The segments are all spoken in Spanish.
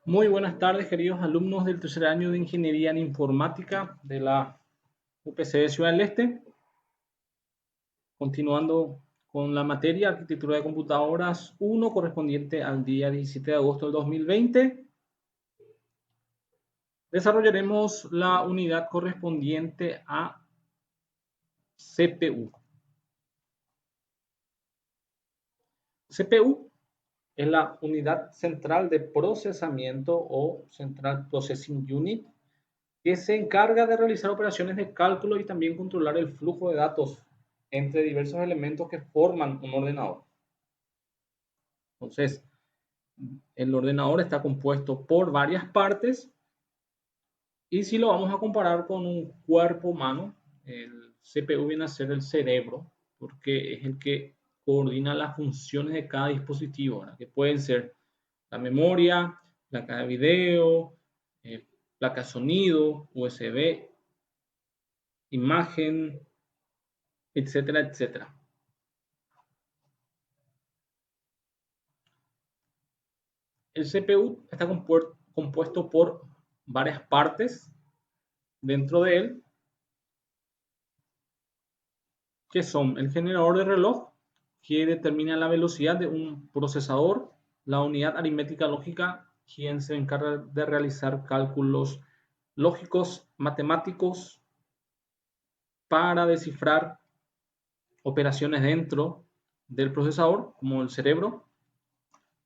Muy buenas tardes, queridos alumnos del tercer año de Ingeniería en Informática de la UPC de Ciudad del Este. Continuando con la materia Arquitectura de Computadoras 1, correspondiente al día 17 de agosto del 2020. Desarrollaremos la unidad correspondiente a CPU. CPU es la unidad central de procesamiento o Central Processing Unit, que se encarga de realizar operaciones de cálculo y también controlar el flujo de datos entre diversos elementos que forman un ordenador. Entonces, el ordenador está compuesto por varias partes y si lo vamos a comparar con un cuerpo humano, el CPU viene a ser el cerebro, porque es el que coordina las funciones de cada dispositivo, ¿verdad? Que pueden ser la memoria, placa de video, placa de sonido, USB, imagen, etcétera, etcétera. El CPU está compuesto por varias partes dentro de él, que son el generador de reloj, que determina la velocidad de un procesador, la unidad aritmética lógica, quien se encarga de realizar cálculos lógicos, matemáticos, para descifrar operaciones dentro del procesador, como el cerebro,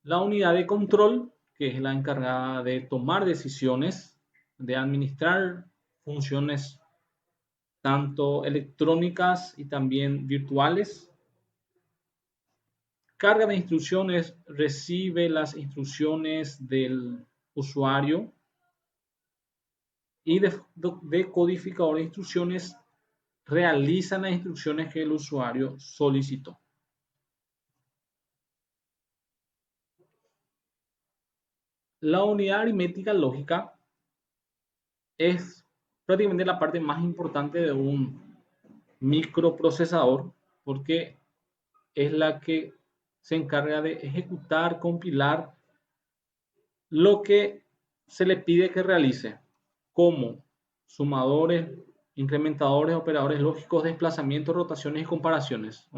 la unidad de control, que es la encargada de tomar decisiones, de administrar funciones tanto electrónicas y también virtuales. Carga de instrucciones, recibe las instrucciones del usuario y de codificador de instrucciones realiza las instrucciones que el usuario solicitó. La unidad aritmética lógica es prácticamente la parte más importante de un microprocesador porque es la que se encarga de ejecutar, compilar lo que se le pide que realice, como sumadores, incrementadores, operadores lógicos, desplazamientos, rotaciones y comparaciones.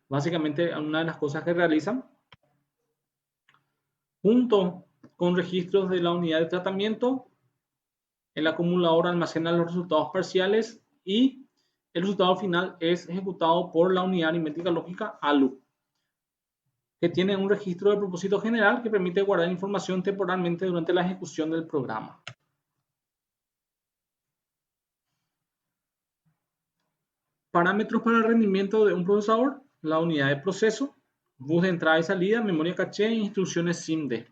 Básicamente una de las cosas que realizan, junto con registros de la unidad de tratamiento, el acumulador almacena los resultados parciales y el resultado final es ejecutado por la unidad aritmética lógica ALU, que tiene un registro de propósito general que permite guardar información temporalmente durante la ejecución del programa. Parámetros para el rendimiento de un procesador: la unidad de proceso, bus de entrada y salida, memoria caché e instrucciones SIMD.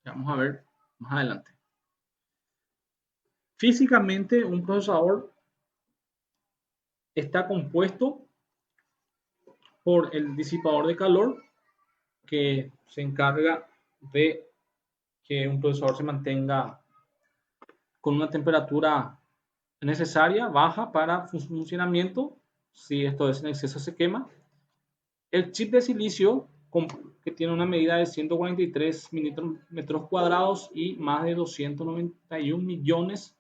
Vamos a ver más adelante. Físicamente, un procesador está compuesto por el disipador de calor, que se encarga de que un procesador se mantenga con una temperatura necesaria, baja para funcionamiento. Si esto es en exceso, se quema. El chip de silicio, que tiene una medida de 143 milímetros cuadrados y más de 291 millones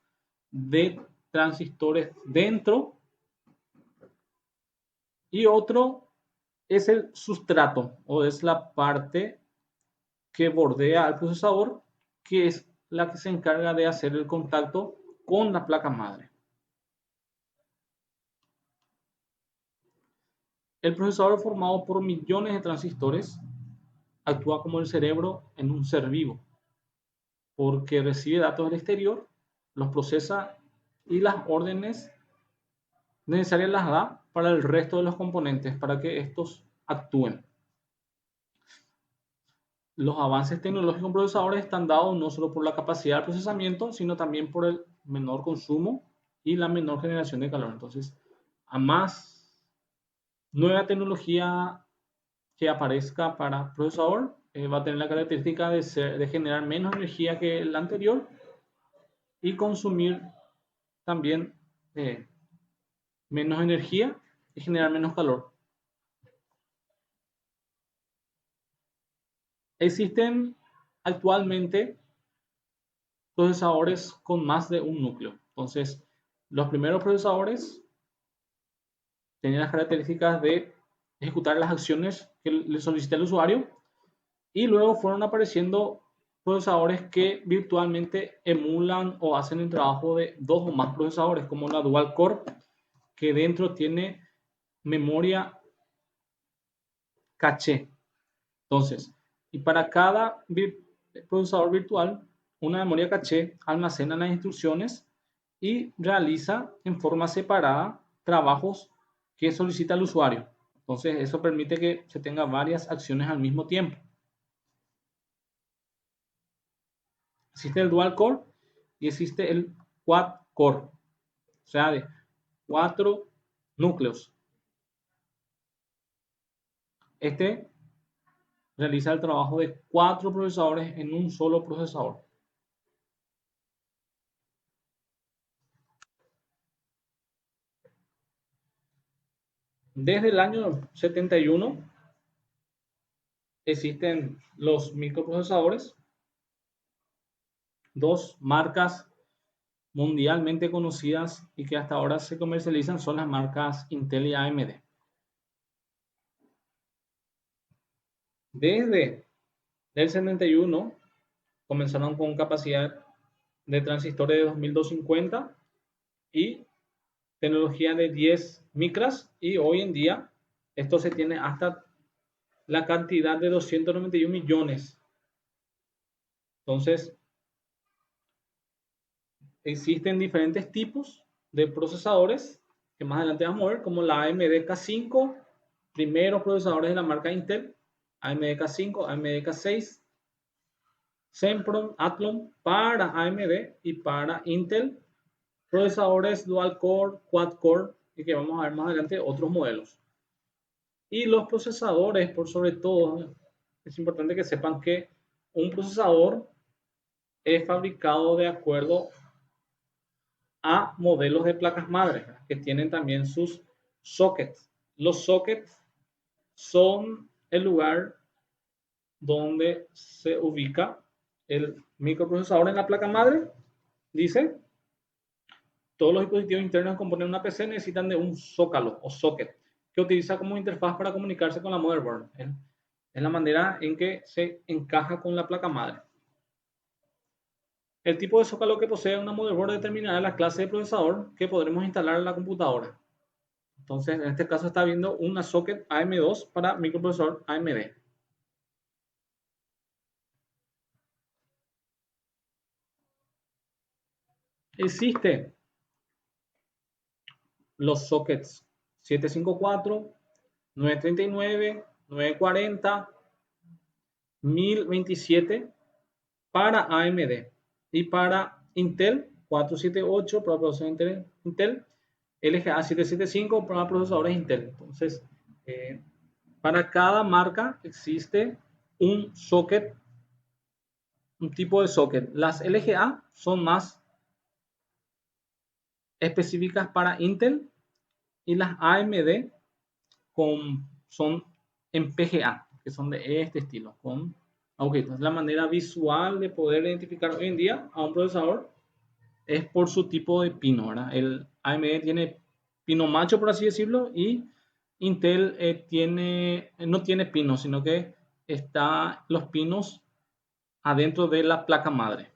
de transistores dentro. Y otro es el sustrato, o es la parte que bordea al procesador, que es la que se encarga de hacer el contacto con la placa madre. El procesador, formado por millones de transistores, actúa como el cerebro en un ser vivo, porque recibe datos del exterior, los procesa y las órdenes necesarias las da para el resto de los componentes para que estos actúen. Los avances tecnológicos en procesadores están dados no solo por la capacidad de procesamiento, sino también por el menor consumo y la menor generación de calor. Entonces, a más nueva tecnología que aparezca para procesador, va a tener la característica de generar menos energía que el anterior y consumir también menos energía y generar menos calor. Existen actualmente procesadores con más de un núcleo. Entonces, los primeros procesadores tenían las características de ejecutar las acciones que le solicita el usuario, y luego fueron apareciendo procesadores que virtualmente emulan o hacen el trabajo de dos o más procesadores, como la Dual Core, que dentro tiene memoria caché. Entonces, y para cada procesador virtual, una memoria caché almacena las instrucciones y realiza en forma separada trabajos que solicita el usuario. Entonces, eso permite que se tenga varias acciones al mismo tiempo. Existe el Dual Core y existe el Quad Core, o sea, de 4 núcleos. Este realiza el trabajo de 4 procesadores en un solo procesador. Desde el año 71 existen los microprocesadores, dos marcas mundialmente conocidas y que hasta ahora se comercializan son las marcas Intel y AMD. Desde el 71 comenzaron con capacidad de transistores de 2250 y tecnología de 10 micras, y hoy en día esto se tiene hasta la cantidad de 291 millones. Entonces, existen diferentes tipos de procesadores que más adelante vamos a ver, como la AMD K5, primeros procesadores de la marca Intel, AMD K5, AMD K6, Sempron, Athlon para AMD y para Intel, procesadores dual core, quad core, y que vamos a ver más adelante otros modelos. Y los procesadores, por sobre todo, es importante que sepan que un procesador es fabricado de acuerdo a modelos de placas madre, que tienen también sus sockets. Los sockets son el lugar donde se ubica el microprocesador en la placa madre. Dice, todos los dispositivos internos que componen una PC necesitan de un zócalo o socket que utiliza como interfaz para comunicarse con la motherboard. Es la manera en que se encaja con la placa madre. El tipo de zócalo que posee una motherboard determinará la clase de procesador que podremos instalar en la computadora. Entonces, en este caso está viendo una socket AM2 para microprocesador AMD. Existe los sockets 754, 939, 940, 1027 para AMD, y para Intel 478 para procesadores Intel, LGA 775 para procesadores Intel. Entonces, para cada marca existe un socket, un tipo de socket. Las LGA son más específicas para Intel y las AMD son en PGA, que son de este estilo, con agujetas. La manera visual de poder identificar hoy en día a un procesador es por su tipo de pino, ¿verdad? El AMD tiene pino macho, por así decirlo, y Intel no tiene pino, sino que está los pinos adentro de la placa madre.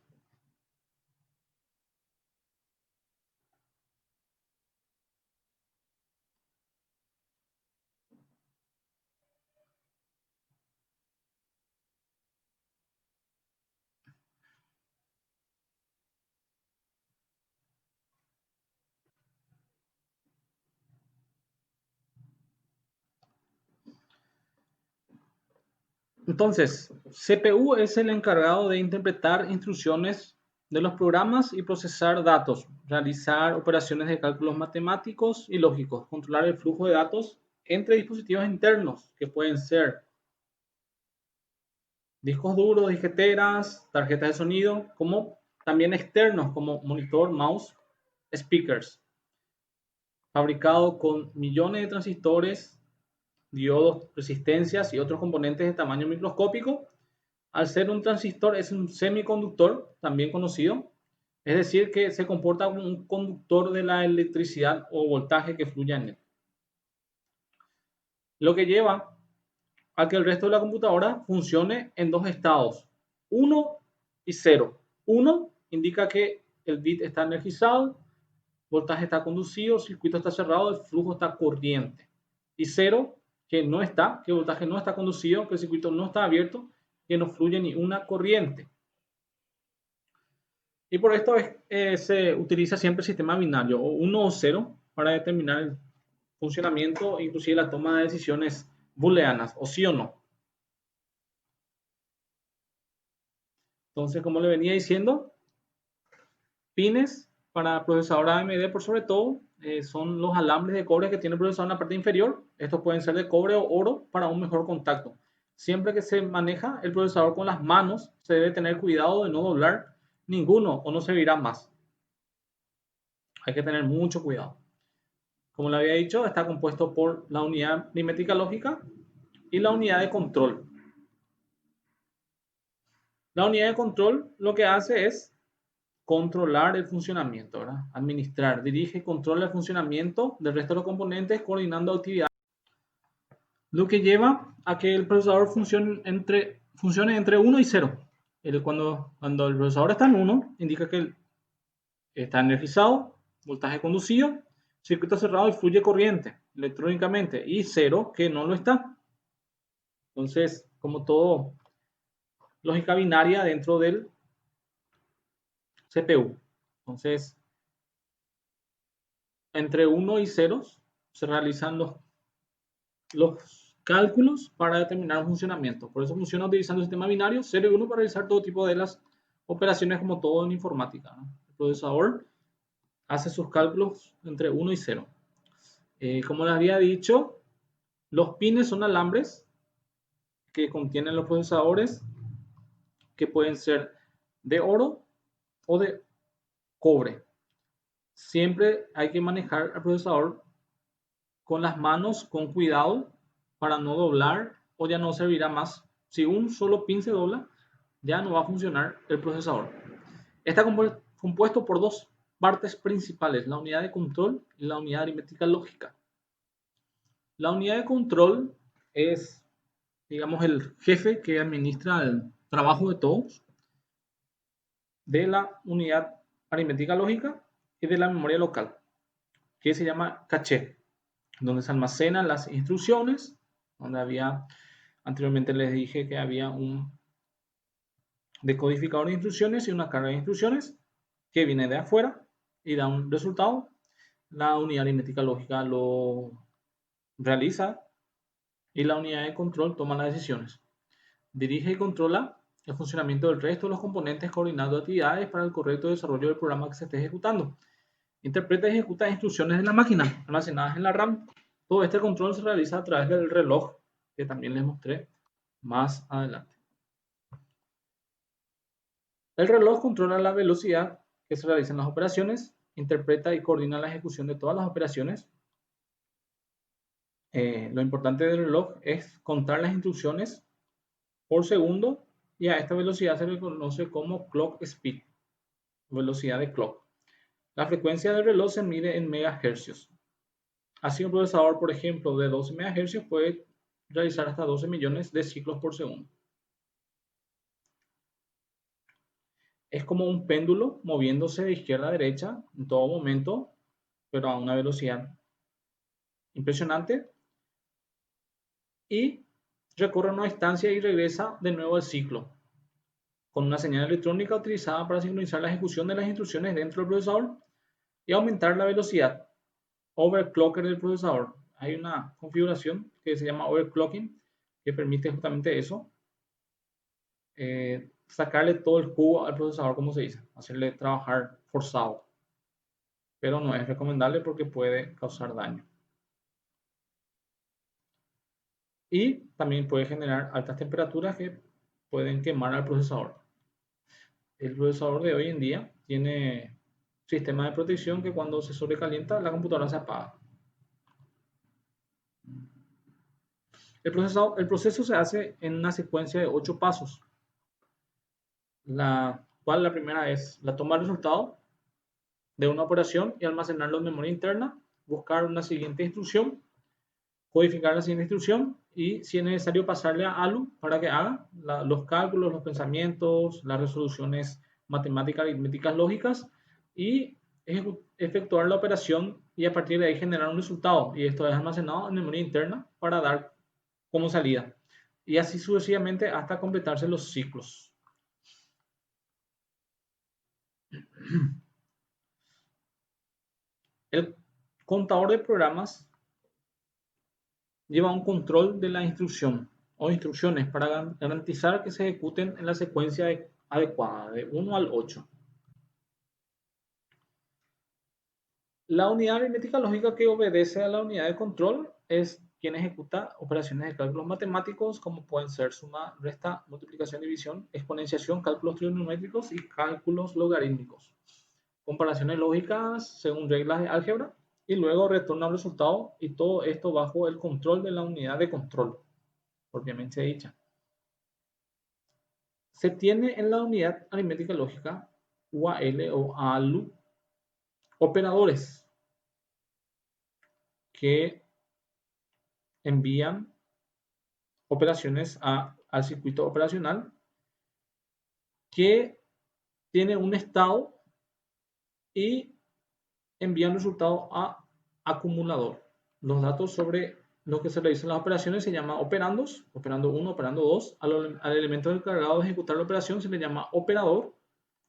Entonces, CPU es el encargado de interpretar instrucciones de los programas y procesar datos, realizar operaciones de cálculos matemáticos y lógicos, controlar el flujo de datos entre dispositivos internos, que pueden ser discos duros, disqueteras, tarjetas de sonido, como también externos, como monitor, mouse, speakers, fabricado con millones de transistores, diodos, resistencias y otros componentes de tamaño microscópico. Al ser un transistor, es un semiconductor, también conocido, Es decir, que se comporta como un conductor de la electricidad o voltaje que fluye en él. Lo que lleva a que el resto de la computadora funcione en dos estados, 1 y 0. 1 indica que el bit está energizado, voltaje está conducido, el circuito está cerrado, el flujo está corriente. Y 0, que no está, que el voltaje no está conducido, que el circuito no está abierto, que no fluye ni una corriente. Y por esto se utiliza siempre el sistema binario, o 1 o 0, para determinar el funcionamiento, inclusive la toma de decisiones booleanas, o sí o no. Entonces, como le venía diciendo, pines para procesador AMD por sobre todo son los alambres de cobre que tiene el procesador en la parte inferior. Estos pueden ser de cobre o oro para un mejor contacto. Siempre que se maneja el procesador con las manos, se debe tener cuidado de no doblar ninguno o no servirá más. Hay que tener mucho cuidado. Como le había dicho, está compuesto por la unidad aritmética lógica y la unidad de control. La unidad de control lo que hace es controlar el funcionamiento, ¿verdad? Administrar, dirige y controla el funcionamiento del resto de los componentes coordinando actividades. Lo que lleva a que el procesador funcione entre 1 y 0. Cuando el procesador está en 1, indica que está energizado, voltaje conducido, circuito cerrado y fluye corriente electrónicamente. Y 0, que no lo está. Entonces, como todo, lógica binaria dentro del CPU. Entonces, entre 1 y 0 se realizan los cálculos para determinar un funcionamiento. Por eso funciona utilizando el sistema binario 0 y 1 para realizar todo tipo de las operaciones como todo en informática, ¿no? El procesador hace sus cálculos entre 1 y 0. Como les había dicho, los pines son alambres que contienen los procesadores que pueden ser de oro o de cobre. Siempre hay que manejar el procesador con las manos, con cuidado, para no doblar o ya no servirá más. Si un solo pin se dobla, ya no va a funcionar el procesador. Está compuesto por dos partes principales, la unidad de control y la unidad aritmética lógica. La unidad de control es, digamos, el jefe que administra el trabajo de todos, de la unidad aritmética lógica y de la memoria local, que se llama caché, donde se almacenan las instrucciones, donde había, anteriormente les dije que había un decodificador de instrucciones y una carga de instrucciones que viene de afuera y da un resultado. La unidad aritmética lógica lo realiza y la unidad de control toma las decisiones. Dirige y controla el funcionamiento del resto de los componentes coordinando actividades para el correcto desarrollo del programa que se esté ejecutando. Interpreta y ejecuta instrucciones de la máquina almacenadas en la RAM. Todo este control se realiza a través del reloj, que también les mostré más adelante. El reloj controla la velocidad que se realizan las operaciones, interpreta y coordina la ejecución de todas las operaciones. Lo importante del reloj es contar las instrucciones por segundo y a esta velocidad se le conoce como clock speed, velocidad de clock. La frecuencia del reloj se mide en megahercios. Así, un procesador, por ejemplo, de 12 MHz puede realizar hasta 12 millones de ciclos por segundo. Es como un péndulo moviéndose de izquierda a derecha en todo momento, pero a una velocidad impresionante. Y recorre una distancia y regresa de nuevo al ciclo, con una señal electrónica utilizada para sincronizar la ejecución de las instrucciones dentro del procesador y aumentar la velocidad. Overclocker del procesador. Hay una configuración que se llama overclocking que permite justamente eso, sacarle todo el jugo al procesador, como se dice, hacerle trabajar forzado, pero no es recomendable porque puede causar daño y también puede generar altas temperaturas que pueden quemar al procesador. El procesador de hoy en día tiene sistema de protección que cuando se sobrecalienta la computadora se apaga. El proceso se hace en una secuencia de 8 pasos. ¿Cuál? La primera es la toma del resultado de una operación y almacenarlo en memoria interna, buscar una siguiente instrucción, codificar la siguiente instrucción y, si es necesario, pasarle a ALU para que haga los cálculos, los pensamientos, las resoluciones matemáticas, aritméticas, lógicas y efectuar la operación y a partir de ahí generar un resultado. Y esto es almacenado en memoria interna para dar como salida. Y así sucesivamente hasta completarse los ciclos. El contador de programas lleva un control de la instrucción o instrucciones para garantizar que se ejecuten en la secuencia adecuada, de 1 al 8. La unidad aritmética lógica que obedece a la unidad de control es quien ejecuta operaciones de cálculos matemáticos como pueden ser suma, resta, multiplicación, división, exponenciación, cálculos trigonométricos y cálculos logarítmicos. Comparaciones lógicas según reglas de álgebra y luego retorna al resultado, y todo esto bajo el control de la unidad de control propiamente dicha. Se tiene en la unidad aritmética lógica UAL o ALU operadores que envían operaciones al circuito operacional que tiene un estado y envían resultado a acumulador. Los datos sobre los que se realizan las operaciones se llama operandos, operando 1, operando 2. Al elemento encargado de ejecutar la operación se le llama operador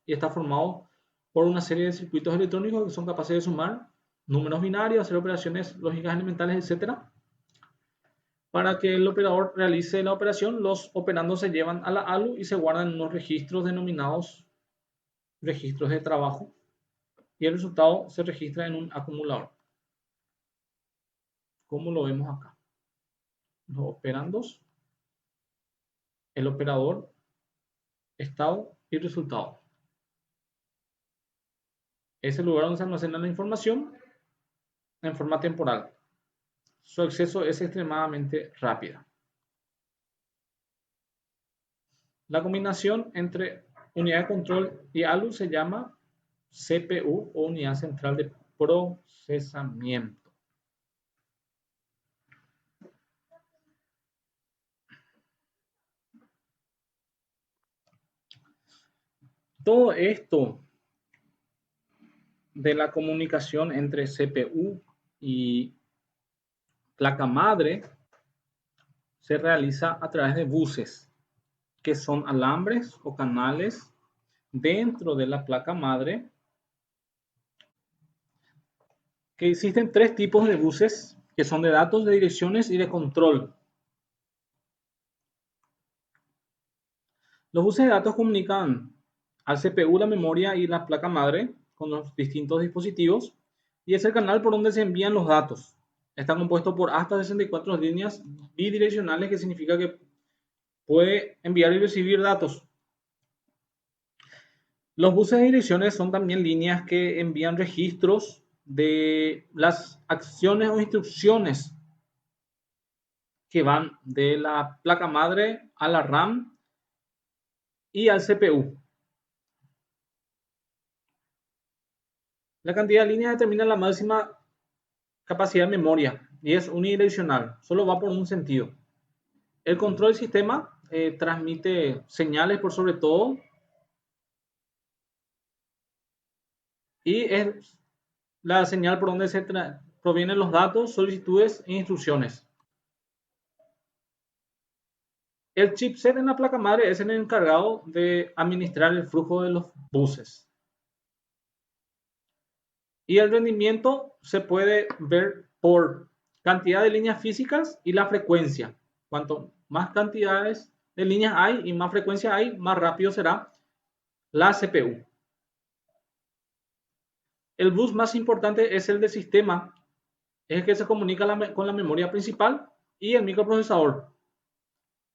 y está formado por una serie de circuitos electrónicos que son capaces de sumar números binarios, hacer operaciones lógicas elementales, etc. Para que el operador realice la operación, los operandos se llevan a la ALU y se guardan en unos registros denominados registros de trabajo, y el resultado se registra en un acumulador, como lo vemos acá. Los operandos, el operador, estado y resultado. Es el lugar donde se almacena la información en forma temporal. Su acceso es extremadamente rápida. La combinación entre unidad de control y ALU se llama CPU o unidad central de procesamiento. Todo esto de la comunicación entre CPU y placa madre se realiza a través de buses, que son alambres o canales dentro de la placa madre, que existen tres tipos de buses, que son de datos, de direcciones y de control. Los buses de datos comunican al CPU, la memoria y la placa madre con los distintos dispositivos, y es el canal por donde se envían los datos. Está compuesto por hasta 64 líneas bidireccionales, que significa que puede enviar y recibir datos. Los buses de direcciones son también líneas que envían registros de las acciones o instrucciones que van de la placa madre a la RAM y al CPU. La cantidad de líneas determina la máxima capacidad de memoria y es unidireccional, solo va por un sentido. El control del sistema transmite señales por sobre todo, y es la señal por donde provienen los datos, solicitudes e instrucciones. El chipset en la placa madre es el encargado de administrar el flujo de los buses. Y el rendimiento se puede ver por cantidad de líneas físicas y la frecuencia. Cuanto más cantidades de líneas hay y más frecuencia hay, más rápido será la CPU. El bus más importante es el del sistema, es el que se comunica con la memoria principal y el microprocesador,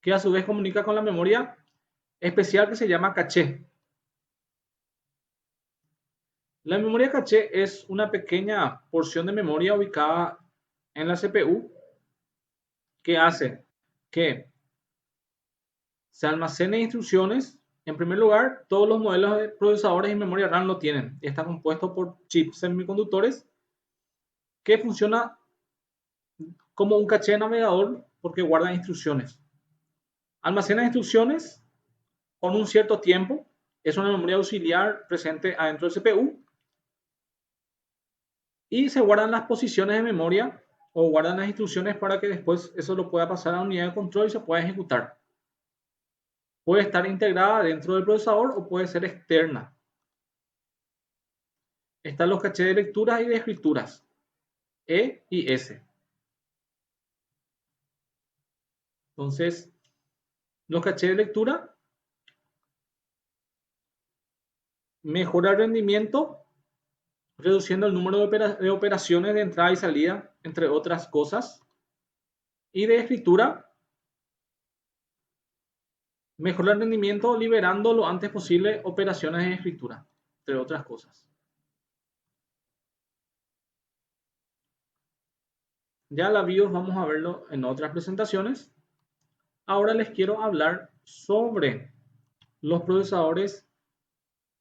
que a su vez comunica con la memoria especial que se llama caché. La memoria caché es una pequeña porción de memoria ubicada en la CPU que hace que se almacenen instrucciones En primer lugar, todos los modelos de procesadores y memoria RAM lo tienen. Está compuesto por chips semiconductores que funciona como un caché de navegador porque guarda instrucciones. Almacena instrucciones con un cierto tiempo. Es una memoria auxiliar presente adentro del CPU. Y se guardan las posiciones de memoria o guardan las instrucciones para que después eso lo pueda pasar a la unidad de control y se pueda ejecutar. Puede estar integrada dentro del procesador o puede ser externa. Están los cachés de lecturas y de escrituras, E y S. Entonces, los cachés de lectura mejora el rendimiento reduciendo el número de operaciones de entrada y salida, entre otras cosas. Y de escritura mejora el rendimiento liberando lo antes posible operaciones de escritura, entre otras cosas. Ya la BIOS vamos a verlo en otras presentaciones. Ahora les quiero hablar sobre los procesadores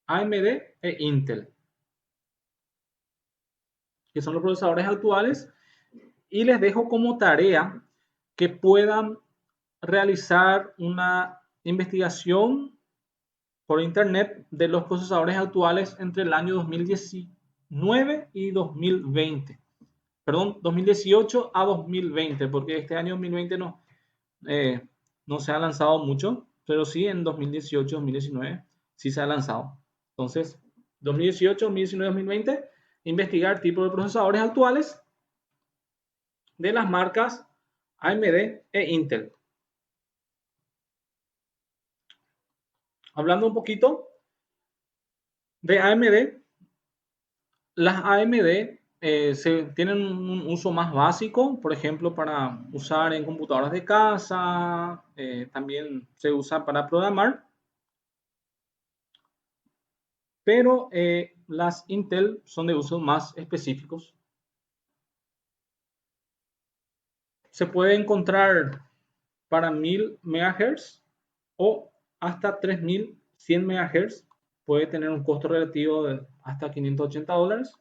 AMD e Intel, que son los procesadores actuales, y les dejo como tarea que puedan realizar una investigación por internet de los procesadores actuales entre el año 2019 y 2020. Perdón, 2018 a 2020, porque este año 2020 no se ha lanzado mucho, pero sí en 2018, 2019 sí se ha lanzado. Entonces, 2018, 2019, 2020, investigar tipos de procesadores actuales de las marcas AMD e Intel. Hablando un poquito de AMD, las AMD tienen un uso más básico, por ejemplo, para usar en computadoras de casa, también se usa para programar, pero las Intel son de usos más específicos. Se puede encontrar para 1000 MHz o hasta 3100 MHz. Puede tener un costo relativo de hasta $580.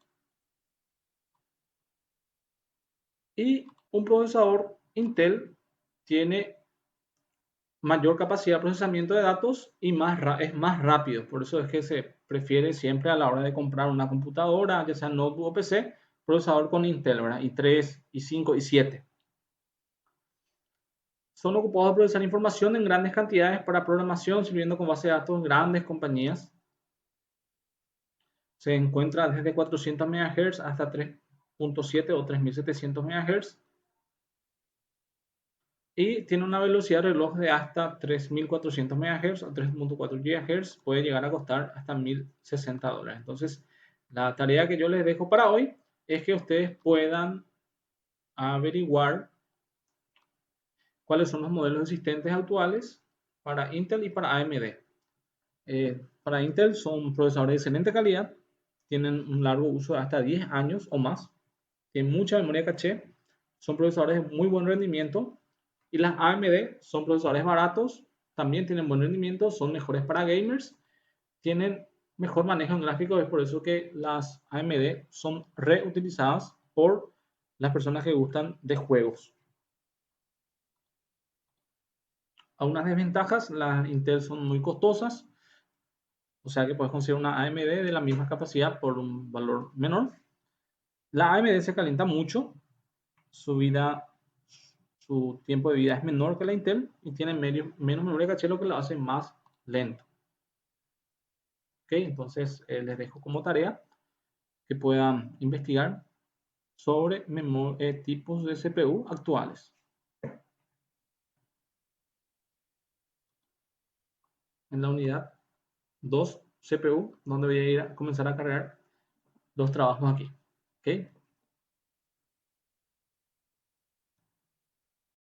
Y un procesador Intel tiene mayor capacidad de procesamiento de datos y es más rápido. Por eso es que se prefiere siempre a la hora de comprar una computadora, ya sea notebook o PC, procesador con Intel, ¿verdad? i3, i5, i7. Son ocupados de procesar información en grandes cantidades para programación, sirviendo como base de datos grandes compañías. Se encuentra desde 400 MHz hasta 3.7 o 3700 MHz. Y tiene una velocidad de reloj de hasta 3400 MHz o 3.4 GHz. Puede llegar a costar hasta $1060. Entonces, la tarea que yo les dejo para hoy es que ustedes puedan averiguar cuáles son los modelos existentes actuales para Intel y para AMD. Para Intel son procesadores de excelente calidad, tienen un largo uso de hasta 10 años o más, tienen mucha memoria caché, son procesadores de muy buen rendimiento. Y las AMD son procesadores baratos, también tienen buen rendimiento, son mejores para gamers, tienen mejor manejo en gráficos, es por eso que las AMD son reutilizadas por las personas que gustan de juegos. A unas desventajas, las Intel son muy costosas, o sea que puedes conseguir una AMD de la misma capacidad por un valor menor. La AMD se calienta mucho, su tiempo de vida es menor que la Intel y tiene menos memoria caché, lo que lo hace más lento. ¿Ok? Entonces les dejo como tarea que puedan investigar sobre tipos de CPU actuales. En la unidad 2 CPU, donde voy a ir a comenzar a cargar los trabajos aquí. ¿Ok?